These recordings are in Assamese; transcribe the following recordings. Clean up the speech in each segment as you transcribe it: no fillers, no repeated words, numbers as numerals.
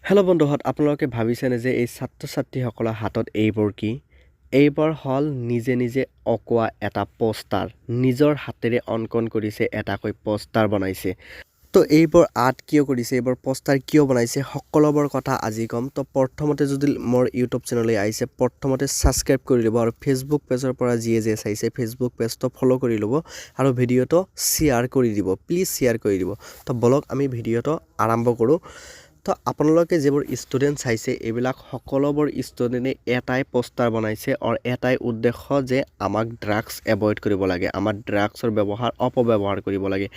হেল্ল' বন্ধুহঁত আপোনালোকে ভাবিছেনে যে এই ছাত্ৰ ছাত্ৰীসকলৰ হাতত এইবোৰ কি? এইবোৰ হ'ল নিজে নিজে অঁকোৱা এটা পোষ্টাৰ। নিজৰ হাতেৰে অংকন কৰিছে এটাকৈ পোষ্টাৰ বনাইছে। তো এইবোৰ আৰ্ট কিয় কৰিছে, এইবোৰ পোষ্টাৰ কিয় বনাইছে, সকলোবোৰ কথা আজি ক'ম। তো প্ৰথমতে যদি মোৰ ইউটিউব চেনেললৈ আহিছে, প্ৰথমতে ছাবস্ক্ৰাইব কৰি ল'ব আৰু ফেচবুক পেজৰ পৰা যিয়ে চাইছে ফেচবুক পেজটো ফ'ল' কৰি ল'ব আৰু ভিডিঅ'টো শ্বেয়াৰ কৰি দিব, প্লিজ শ্বেয়াৰ কৰি দিব। তো বলক আমি ভিডিঅ'টো আৰম্ভ কৰোঁ। তো আপোনালোকে যিবোৰ ষ্টুডেণ্ট চাইছে এইবিলাক সকলোবোৰ ষ্টুডেণ্টে এটাই পোষ্টাৰ বনাইছে আৰু এটাই উদ্দেশ্য যে আমাক ড্ৰাগছ এভইড কৰিব লাগে, আমাৰ ড্ৰাগছৰ ব্যৱহাৰ অপব্যৱহাৰ কৰিব লাগে।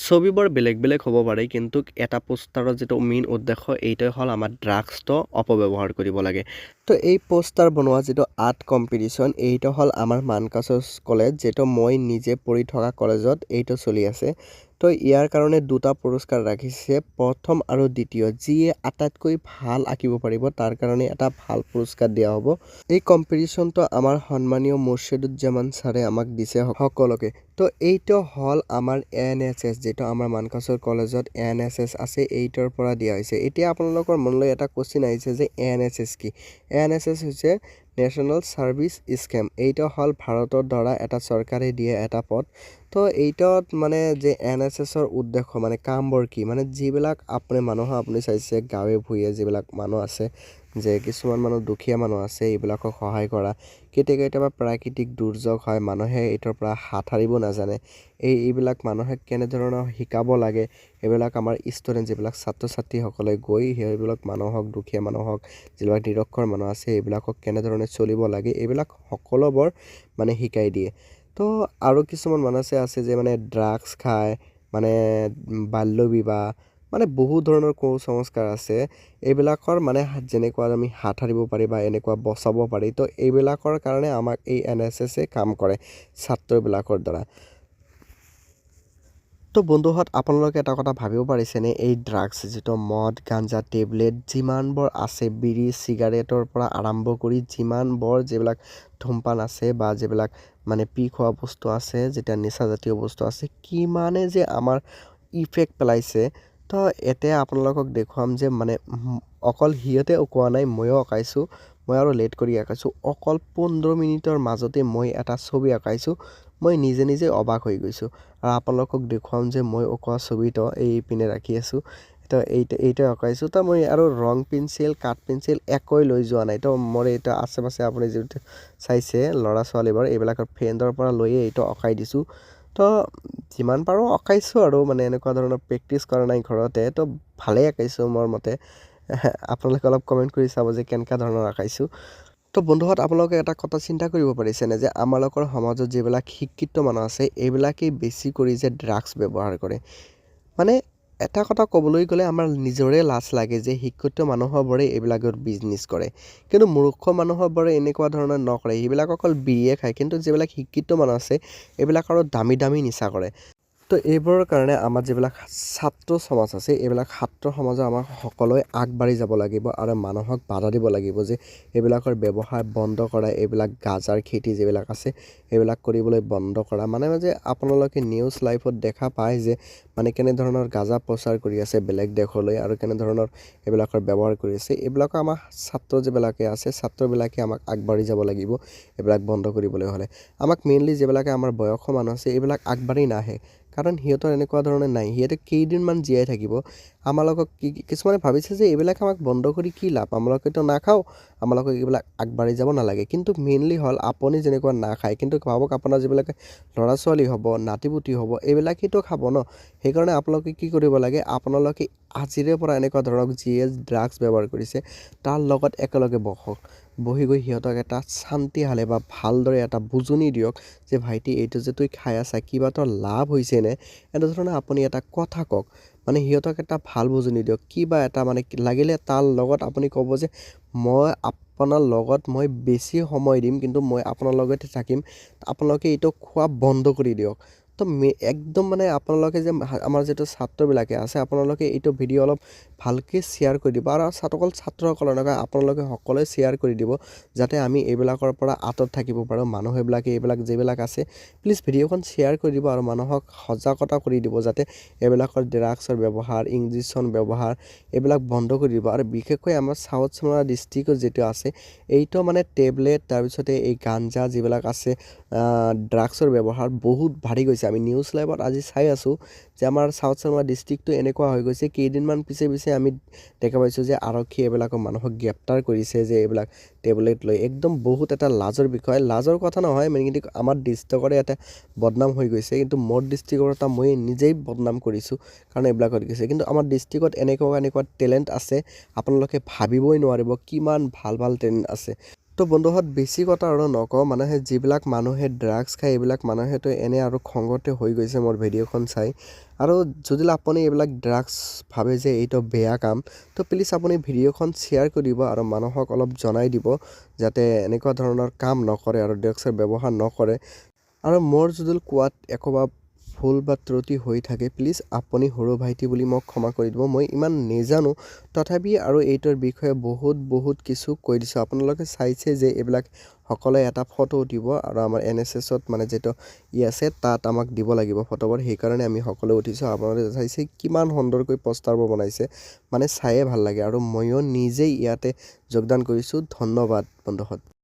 ছবিবোৰ বেলেগ বেলেগ হ'ব পাৰে, কিন্তু এটা পোষ্টাৰৰ যিটো মেইন উদ্দেশ্য এইটোৱে হ'ল আমাৰ ড্ৰাগছটো অপব্যৱহাৰ কৰিব লাগে। তো এই পোষ্টাৰ বনোৱা যিটো আৰ্ট কম্পিটিশ্যন এইটো হ'ল আমাৰ মানকাছাৰ কলেজ, যিটো মই নিজে পঢ়ি থকা কলেজত এইটো চলি আছে। তো ইয়াৰ কাৰণে দুটা পুৰস্কাৰ ৰাখিছে, প্ৰথম আৰু দ্বিতীয়। যিয়ে আটাইতকৈ ভাল আঁকিব পাৰিব তাৰ কাৰণে এটা ভাল পুৰস্কাৰ দিয়া হ'ব। এই কম্পিটিশ্যনটো আমাৰ সন্মানীয় মুৰ্ছিদুজ্জামান ছাৰে আমাক দিছে সকলোকে। তো এইটো হ'ল আমাৰ NSS, যিটো আমাৰ মানকাছাৰ কলেজত NSS আছে, এইটোৰ পৰা দিয়া হৈছে। এতিয়া আপোনালোকৰ মনলৈ এটা কুৱেশ্যন আহিছে যে NSS কি? NSS হৈছে নেশ্যনেল ছাৰ্ভিচ স্কিম। এইটো হ'ল ভাৰতৰ দ্বাৰা এটা চৰকাৰে দিয়ে এটা পদ। তো এইটোত মানে যে NSSৰ উদ্দেশ্য মানে কামবোৰ কি, মানে যিবিলাক আপুনি চাইছে গাঁৱে ভূঞে যিবিলাক মানুহ আছে, যে কিছুমান মানুহ দুখীয়া মানুহ আছে, এইবিলাকক সহায় কৰা। কেতিয়াবা প্ৰাকৃতিক দুৰ্যোগ হয়, মানুহে এইটোৰ পৰা হাত সাৰিব নাজানে, এইবিলাক মানুহে কেনেধৰণৰ শিকাব লাগে, এইবিলাক আমাৰ ষ্টুডেণ্ট যিবিলাক ছাত্ৰ ছাত্ৰীসকলে গৈ সেইবিলাক মানুহক, দুখীয়া মানুহক, যিবিলাক নিৰক্ষৰ মানুহ আছে এইবিলাকক কেনেধৰণে চলিব লাগে এইবিলাক সকলোবোৰ মানে শিকাই দিয়ে। তো আৰু কিছুমান মানুহ আছে যে মানে ড্ৰাগছ খায়, মানে বাল্য বিবাহ, মানে বহু ধৰণৰ কুসংস্কাৰ আছে। এইবিলাকৰ মানে যেনেকুৱা আমি হাত সাৰিব পাৰি বা এনেকুৱা বচাব পাৰি, তো এইবিলাকৰ কাৰণে আমাক এই NSSে কাম কৰে ছাত্ৰবিলাকৰ দ্বাৰা। তো বন্ধুহঁত আপোনালোকে এটা কথা ভাবিব পাৰিছেনে, এই ড্ৰাগছ যিটো মদ, গাঞ্জা, টেবলেট যিমানবোৰ আছে, বিড়ি চিগাৰেটৰ পৰা আৰম্ভ কৰি যিমানবোৰ যিবিলাক ধূমপান আছে বা যিবিলাক মানে পি খোৱা বস্তু আছে, যেতিয়া নিচাজাতীয় বস্তু আছে, কিমানে যে আমাৰ ইফেক্ট পেলাইছে। তো এতিয়া আপোনালোকক দেখুৱাম যে মানে অকল সিহঁতে অঁকোৱা নাই, ময়ো আঁকাইছোঁ। মই আৰু লেট কৰি আঁকাইছোঁ। অকল 15 মিনিটৰ মাজতে মই এটা ছবি আঁকাইছোঁ। মই নিজে নিজে অবাক হৈ গৈছোঁ। আৰু আপোনালোকক দেখুৱাম যে মই অঁকোৱা ছবিটো এই পিনে ৰাখি আছোঁ। তো এইটো আঁকাইছোঁ। তো মই আৰু ৰং পেঞ্চিল, কাঠ পেঞ্চিল একোৱে লৈ যোৱা নাই। তো মোৰ এইটো আশে পাশে আপুনি যিটো চাইছে ল'ৰা ছোৱালীবোৰ, এইবিলাকৰ ফ্ৰেণ্ডৰ পৰা লৈয়ে এইটো আঁকাই দিছোঁ। তো যিমান পাৰোঁ আঁকাইছোঁ আৰু মানে এনেকুৱা ধৰণৰ প্ৰেক্টিচ কৰা নাই ঘৰতে। তো ভালেই আঁকাইছোঁ মোৰ মতে। আপোনালোকে অলপ কমেণ্ট কৰি চাব যে কেনেকুৱা ধৰণৰ আঁকাইছোঁ। তো বন্ধুহঁত আপোনালোকে এটা কথা চিন্তা কৰিব পাৰিছেনে যে আমালোকৰ সমাজত যিবিলাক শিক্ষিত মানুহ আছে এইবিলাকেই বেছি কৰি যে ড্ৰাগছ ব্যৱহাৰ কৰে। মানে এটা কথা ক'বলৈ গ'লে আমাৰ নিজৰে লাজ লাগে যে শিক্ষিত মানুহবোৰে এইবিলাকৰ বিজনেছ কৰে, কিন্তু মূৰ্খ মানুহবোৰে এনেকুৱা ধৰণৰ নকৰে। সেইবিলাক অকল বিয়ে খায়, কিন্তু যিবিলাক শিক্ষিত মানুহ আছে এইবিলাক আৰু দামী দামী নিচা কৰে। তো এইবোৰৰ কাৰণে আমাৰ যিবিলাক ছাত্ৰ সমাজ আছে, এইবিলাক ছাত্ৰ সমাজে আমাক সকলোৱে আগবাঢ়ি যাব লাগিব আৰু মানুহক বাধা দিব লাগিব যে এইবিলাকৰ ব্যৱহাৰ বন্ধ কৰা, এইবিলাক গাঁজাৰ খেতি যিবিলাক আছে এইবিলাক কৰিবলৈ বন্ধ কৰা। মানে যে আপোনালোকে নিউজ লাইভত দেখা পায় যে মানে কেনেধৰণৰ গাঁজা প্ৰচাৰ কৰি আছে বেলেগ দেশলৈ আৰু কেনেধৰণৰ এইবিলাকৰ ব্যৱহাৰ কৰি আছে। এইবিলাকৰ আমাৰ ছাত্ৰ যিবিলাকে আছে, ছাত্ৰবিলাকে আমাক আগবাঢ়ি যাব লাগিব এইবিলাক বন্ধ কৰিবলৈ হ'লে। আমাক মেইনলি যিবিলাকে আমাৰ বয়সৰ মানুহ আছে এইবিলাক আগবাঢ়ি নাহে, কাৰণ সিহঁতৰ এনেকুৱা ধৰণে নাই। সিহঁতে কেইদিনমান জীয়াই থাকিব। আমালোকক কিছুমানে ভাবিছে যে এইবিলাক আমাক বন্ধ কৰি কি লাভ, আমালোকেতো নাখাওঁ, আমালোকক এইবিলাক আগবাঢ়ি যাব নালাগে। কিন্তু মেইনলি হ'ল আপুনি যেনেকুৱা নাখায়, কিন্তু ভাবক আপোনাৰ যিবিলাকে ল'ৰা ছোৱালী হ'ব, নাতিপুতি হ'ব, এইবিলাকেইতো খাব ন। সেইকাৰণে আপোনালোকে কি কৰিব লাগে, আপোনালোকে আজিৰে পৰা এনেকুৱা ধৰক যিয়ে ড্ৰাগছ ব্যৱহাৰ কৰিছে তাৰ লগত একেলগে বহক, বহি গৈ সিহঁতক এটা শান্তিহালে বা ভালদৰে এটা বুজনি দিয়ক যে ভাইটি এইটো যে তুই খাই আছা কিবা তোৰ লাভ হৈছেনে, এনেধৰণে আপুনি এটা কথা কওক। মানে সিহঁতক এটা ভাল বুজনি দিয়ক, কিবা এটা মানে লাগিলে তাৰ লগত আপুনি ক'ব যে মই আপোনাৰ লগত মই বেছি সময় দিম, কিন্তু মই আপোনাৰ লগতে থাকিম, আপোনালোকে এইটো খোৱা বন্ধ কৰি দিয়ক। তো একদম মানে আপোনালোকে যে আমাৰ যিটো ছাত্ৰবিলাকে আছে আপোনালোকে এইটো ভিডিঅ' অলপ ভালকৈ শ্বেয়াৰ কৰি দিব আৰু অকল ছাত্ৰসকলৰ নহয় আপোনালোকে সকলোৱে শ্বেয়াৰ কৰি দিব যাতে আমি এইবিলাকৰ পৰা আঁতৰত থাকিব পাৰোঁ মানুহবিলাকে এইবিলাক যিবিলাক আছে প্লিজ ভিডিঅ'খন শ্বেয়াৰ কৰি দিব আৰু মানুহক সজাগতা কৰি দিব যাতে এইবিলাকৰ ড্ৰাগছৰ ব্যৱহাৰ ইঞ্জেকশ্যন ব্যৱহাৰ এইবিলাক বন্ধ কৰি দিব আৰু বিশেষকৈ আমাৰ সাউথ চিমাৰা ডিষ্ট্ৰিক্টত যিটো আছে এইটো মানে টেবলেট তাৰপিছতে এই গাঞ্জা যিবিলাক আছে ড্ৰাগছৰ ব্যৱহাৰ বহুত বাঢ়ি গৈছে আমি নিউজ লাইভত আজি চাই আছোঁ যে আমাৰ সাউথ চিমাৰা ডিষ্ট্ৰিক্টটো এনেকুৱা হৈ গৈছে কেইদিনমান পিছে আমি দেখা পাইছোঁ যে আৰক্ষী এইবিলাকৰ মানুহক গ্ৰেপ্তাৰ কৰিছে যে এইবিলাক টেবলেট লৈ একদম বহুত এটা লাজৰ বিষয় লাজৰ কথা নহয় মানে কিন্তু আমাৰ ডিষ্ট্ৰিক্টৰে এটা বদনাম হৈ গৈছে কিন্তু মোৰ ডিষ্ট্ৰিক্টৰ এটা মই নিজেই বদনাম কৰিছোঁ কাৰণ এইবিলাক হৈ গৈছে কিন্তু আমাৰ ডিষ্ট্ৰিক্টত এনেকুৱা টেলেণ্ট আছে আপোনালোকে ভাবিবই নোৱাৰিব কিমান ভাল টেলেণ্ট আছে তো বন্ধুহঁত বেছি কথা আৰু নকওঁ মানুহে যিবিলাক মানুহে ড্ৰাগছ খায় এইবিলাক মানুহেতো এনে আৰু খঙতে হৈ গৈছে মোৰ ভিডিঅ'খন চাই আৰু যদি আপুনি এইবিলাক ড্ৰাগছ ভাবে যে এইটো বেয়া কাম তো প্লিজ আপুনি ভিডিঅ'খন শ্বেয়াৰ কৰি দিব আৰু মানুহক অলপ জনাই দিব যাতে এনেকুৱা ধৰণৰ কাম নকৰে আৰু ড্ৰাগছৰ ব্যৱহাৰ নকৰে আৰু মোৰ যদি কোৱাত একোবা ভুল বা ত্ৰুটি হৈ থাকে প্লিজ আপুনি সৰু ভাইটি বুলি মোক ক্ষমা কৰি দিব মই ইমান নেজানো তথাপি আৰু এইটোৰ বিষয়ে বহুত কিছু কৈ দিছোঁ আপোনালোকে চাইছে যে এইবিলাক সকলোৱে এটা ফটো উঠিব আৰু আমাৰ NSSত মানে যিটো আছে তাত আমাক দিব লাগিব ফটোবোৰ সেইকাৰণে আমি সকলোৱে উঠিছোঁ আপোনালোকে চাইছে কিমান সুন্দৰকৈ পোষ্টাৰবোৰ বনাইছে মানে চায়ে ভাল লাগে আৰু ময়ো নিজেই ইয়াতে যোগদান কৰিছোঁ ধন্যবাদ বন্ধুহঁত